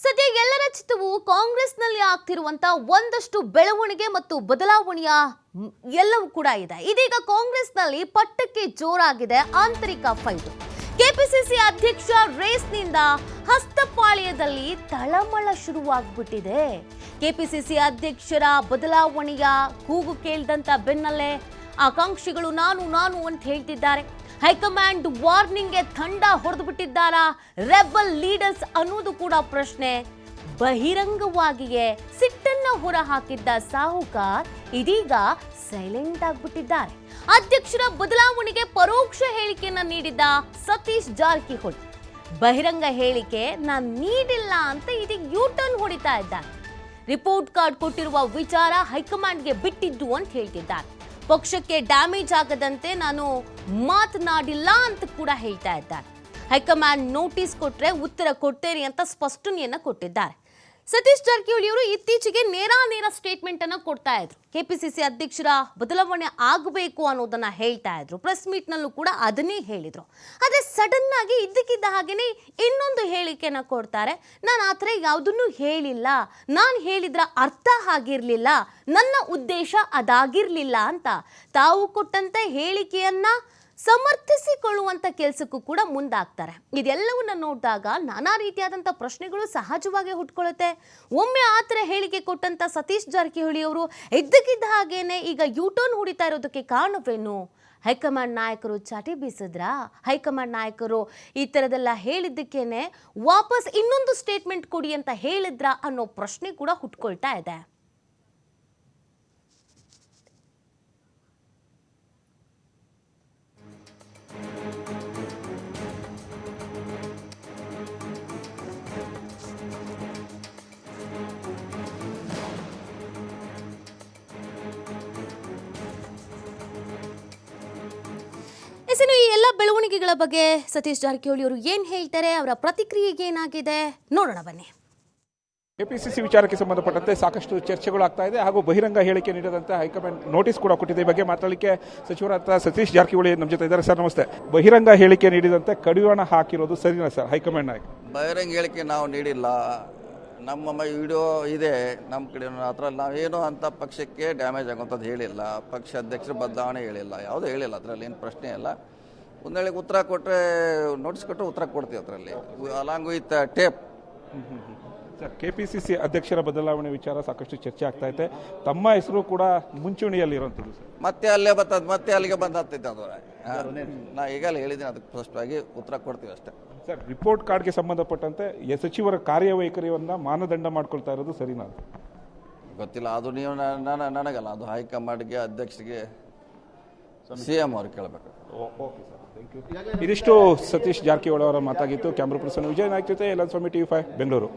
ಸದ್ಯ ಎಲ್ಲರ ಚಿತ್ತವು ಕಾಂಗ್ರೆಸ್ನಲ್ಲಿ ಆಗ್ತಿರುವಂತ ಒಂದಷ್ಟು ಬೆಳವಣಿಗೆ ಮತ್ತು ಬದಲಾವಣೆಯ ಎಲ್ಲವೂ ಕೂಡ ಇದೆ. ಇದೀಗ ಕಾಂಗ್ರೆಸ್ನಲ್ಲಿ ಪಟ್ಟಕ್ಕೆ ಜೋರಾಗಿದೆ ಆಂತರಿಕ ಫೈಟ್. ಕೆಪಿಸಿಸಿ ಅಧ್ಯಕ್ಷ ರೇಸ್ನಿಂದ ಹಸ್ತಪಾಳ್ಯದಲ್ಲಿ ತಳಮಳ ಶುರುವಾಗ್ಬಿಟ್ಟಿದೆ. ಕೆಪಿಸಿಸಿ ಅಧ್ಯಕ್ಷರ ಬದಲಾವಣೆಯ ಕೂಗು ಕೇಳಿದಂತ ಬೆನ್ನಲ್ಲೇ ಆಕಾಂಕ್ಷಿಗಳು ನಾನು ಅಂತ ಹೇಳ್ತಿದ್ದಾರೆ. ಹೈಕಮಾಂಡ್ ವಾರ್ನಿಂಗ್ಗೆ ತಂಡ ಹೊಡೆದು ಬಿಟ್ಟಿದ್ದಾರಾ ರೆಬಲ್ ಲೀಡರ್ಸ್ ಅನ್ನೋದು ಕೂಡ ಪ್ರಶ್ನೆ. ಬಹಿರಂಗವಾಗಿಯೇ ಸಿಟ್ಟನ್ನ ಹೊರ ಹಾಕಿದ್ದ ಸಾಹುಕಾರ್ ಇದೀಗ ಸೈಲೆಂಟ್ ಆಗ್ಬಿಟ್ಟಿದ್ದಾರೆ. ಅಧ್ಯಕ್ಷರ ಬದಲಾವಣೆಗೆ ಪರೋಕ್ಷ ಹೇಳಿಕೆಯನ್ನ ನೀಡಿದ್ದ ಸತೀಶ್ ಜಾರಕಿಹೊಳಿ ಬಹಿರಂಗ ಹೇಳಿಕೆ ನಾನು ನೀಡಿಲ್ಲ ಅಂತ ಇದೀಗ ಯೂಟರ್ನ್ ಹೊಡಿತಾ ಇದ್ದಾರೆ. ರಿಪೋರ್ಟ್ ಕಾರ್ಡ್ ಕೊಟ್ಟಿರುವ ವಿಚಾರ ಹೈಕಮಾಂಡ್ಗೆ ಬಿಟ್ಟಿದ್ದು ಅಂತ ಹೇಳ್ತಿದ್ದಾರೆ. ಪಕ್ಷಕ್ಕೆ ಡ್ಯಾಮೇಜ್ ಆಗದಂತೆ ನಾನು ಮಾತನಾಡಿಲ್ಲ ಅಂತ ಕೂಡ ಹೇಳ್ತಾ ಇದ್ದಾರೆ. ಹೈಕಮಾಂಡ್ ನೋಟಿಸ್ ಕೊಟ್ರೆ ಉತ್ತರ ಕೊಡ್ತೇನೆ ಅಂತ ಸ್ಪಷ್ಟನೆಯನ್ನ ಕೊಟ್ಟಿದ್ದಾರೆ. ಸತೀಶ್ ಜಾರಕಿಹೊಳಿ ಅವರು ಇತ್ತೀಚೆಗೆ ನೇರ ಸ್ಟೇಟ್ಮೆಂಟ್ ಅನ್ನ ಕೊಡ್ತಾ ಇದ್ರು. ಕೆಪಿಸಿಸಿ ಅಧ್ಯಕ್ಷರ ಬದಲಾವಣೆ ಆಗಬೇಕು ಅನ್ನೋದನ್ನ ಹೇಳ್ತಾ ಇದ್ರು. ಪ್ರೆಸ್ ಮೀಟ್ ನಲ್ಲೂ ಕೂಡ ಅದನ್ನೇ ಹೇಳಿದ್ರು. ಆದ್ರೆ ಸಡನ್ ಆಗಿ ಇದ್ದಕ್ಕಿದ್ದ ಹಾಗೇನೆ ಇನ್ನೊಂದು ಹೇಳಿಕೆನ ಕೊಡ್ತಾರೆ. ನಾನು ಆ ಥರ ಯಾವುದನ್ನು ಹೇಳಿಲ್ಲ, ನಾನು ಹೇಳಿದ್ರ ಅರ್ಥ ಆಗಿರ್ಲಿಲ್ಲ, ನನ್ನ ಉದ್ದೇಶ ಅದಾಗಿರ್ಲಿಲ್ಲ ಅಂತ ತಾವು ಕೊಟ್ಟಂತ ಹೇಳಿಕೆಯನ್ನ ಸಮರ್ಥಿಸಿಕೊಳ್ಳುವಂತ ಕೆಲಸಕ್ಕೂ ಕೂಡ ಮುಂದಾಗ್ತಾರೆ. ಇದೆಲ್ಲವನ್ನ ನೋಡಿದಾಗ ನಾನಾ ರೀತಿಯಾದಂಥ ಪ್ರಶ್ನೆಗಳು ಸಹಜವಾಗಿ ಹುಟ್ಕೊಳ್ಳುತ್ತೆ. ಒಮ್ಮೆ ಆ ಥರ ಹೇಳಿಕೆ ಕೊಟ್ಟಂತ ಸತೀಶ್ ಜಾರಕಿಹೊಳಿ ಅವರು ಇದ್ದಕ್ಕಿದ್ದ ಹಾಗೇನೆ ಈಗ ಯೂಟರ್ನ್ ಹೊಡಿತಾ ಇರೋದಕ್ಕೆ ಕಾರಣವೇನು? ಹೈಕಮಾಂಡ್ ನಾಯಕರು ಚಾಟಿ ಬೀಸಿದ್ರಾ? ಹೈಕಮಾಂಡ್ ನಾಯಕರು ಈ ಥರದೆಲ್ಲ ಹೇಳಿದ್ದಕ್ಕೇನೆ ವಾಪಸ್ ಇನ್ನೊಂದು ಸ್ಟೇಟ್ಮೆಂಟ್ ಕೊಡಿ ಅಂತ ಹೇಳಿದ್ರಾ ಅನ್ನೋ ಪ್ರಶ್ನೆ ಕೂಡ ಹುಟ್ಕೊಳ್ತಾ ಇದೆ. ಈ ಎಲ್ಲ ಬೆಳವಣಿಗೆಗಳ ಬಗ್ಗೆ ಸತೀಶ್ ಜಾರಕಿಹೊಳಿ ಅವರು ಏನ್ ಹೇಳ್ತಾರೆ, ಅವರ ಪ್ರತಿಕ್ರಿಯೆಗೆ ಏನಾಗಿದೆ ನೋಡೋಣ ಬನ್ನಿ. ಕೆಪಿಸಿಸಿ ವಿಚಾರಕ್ಕೆ ಸಂಬಂಧಪಟ್ಟಂತೆ ಸಾಕಷ್ಟು ಚರ್ಚೆಗಳು ಆಗ್ತಾ ಇದೆ ಹಾಗೂ ಬಹಿರಂಗ ಹೇಳಿಕೆ ನೀಡದಂತೆ ಹೈಕಮಾಂಡ್ ನೋಟಿಸ್ ಕೂಡ ಕೊಟ್ಟಿದೆ. ಈ ಬಗ್ಗೆ ಮಾತಾಡಲಿಕ್ಕೆ ಸಚಿವರಾದ ಸತೀಶ್ ಜಾರಕಿಹೊಳಿ ನಮ್ಮ ಜೊತೆ ಇದ್ದಾರೆ. ಸರ್ ನಮಸ್ತೆ. ಬಹಿರಂಗ ಹೇಳಿಕೆ ನೀಡಿದಂತೆ ಕಡಿವಾಣ ಹಾಕಿರೋದು ಸರಿನಾ ಸರ್ ಹೈಕಮಾಂಡ್ ನಾಯಕ? ಬಹಿರಂಗ ಹೇಳಿಕೆ ನಾವು ನೀಡಿಲ್ಲ. ನಮ್ಮ ವಿಡಿಯೋ ಇದೆ ನಮ್ಮ ಕಡೆ. ಅದರಲ್ಲಿ ನಾವೇನು ಅಂತ ಪಕ್ಷಕ್ಕೆ ಡ್ಯಾಮೇಜ್ ಆಗುವಂಥದ್ದು ಹೇಳಿಲ್ಲ. ಪಕ್ಷ ಅಧ್ಯಕ್ಷರ ಬದಲಾವಣೆ ಹೇಳಿಲ್ಲ, ಯಾವುದೂ ಹೇಳಿಲ್ಲ. ಅದರಲ್ಲಿ ಏನು ಪ್ರಶ್ನೆ ಇಲ್ಲ. ಒಂದು ವೇಳೆ ಉತ್ತರ ಕೊಟ್ಟರೆ, ನೋಟಿಸ್ ಕೊಟ್ಟರೆ ಉತ್ತರ ಕೊಡ್ತೀವಿ ಅದರಲ್ಲಿ, along with tape. Sir, KPCC ಅಧ್ಯಕ್ಷರ ಬದಲಾವಣೆ ವಿಚಾರ ಸಾಕಷ್ಟು ಚರ್ಚೆ ಆಗ್ತಾ ಇದೆ. ತಮ್ಮ ಹೆಸರು ಕೂಡ ಮುಂಚೂಣಿಯಲ್ಲಿ ಇರುವಂಥದ್ದು ಸರ್. ಮತ್ತೆ ಅಲ್ಲೇ ಬರ್ತದೆ, ಮತ್ತೆ ಅಲ್ಲಿಗೆ ಬಂದಾಗ್ತೈತೆ ಅದು. ನಾ ಈಗಲೇ ಹೇಳಿದ್ದೀನಿ, ಅದಕ್ಕೆ ಸ್ಪಷ್ಟವಾಗಿ ಉತ್ತರ ಕೊಡ್ತೀವಿ ಅಷ್ಟೇ. ಸರ್, ರಿಪೋರ್ಟ್ ಕಾರ್ಡ್ಗೆ ಸಂಬಂಧಪಟ್ಟಂತೆ ಸಚಿವರ ಕಾರ್ಯವೈಖರಿಯನ್ನ ಮಾನದಂಡ ಮಾಡ್ಕೊಳ್ತಾ ಇರೋದು ಸರಿನಾ? ಗೊತ್ತಿಲ್ಲ, ಅದು ನೀವು ನನಗಲ್ಲ, ಅದು ಹೈಕಮಾಂಡ್ಗೆ, ಅಧ್ಯಕ್ಷರಿಗೆ, CM ಅವ್ರಿಗೆ ಕೇಳಬೇಕು. Okay sir, thank you. ಇದಿಷ್ಟು ಸತೀಶ್ ಜಾರಕಿಹೊಳಿ ಅವರ ಮಾತಾಗಿತ್ತು. ಕ್ಯಾಮ್ರಾ ಪರ್ಸನ್ ವಿಜಯ್ ನಾಯ್ಕ ಜೊತೆ ಯಲ್ಲಸ್ವಾಮಿ TV5 ಬೆಂಗಳೂರು.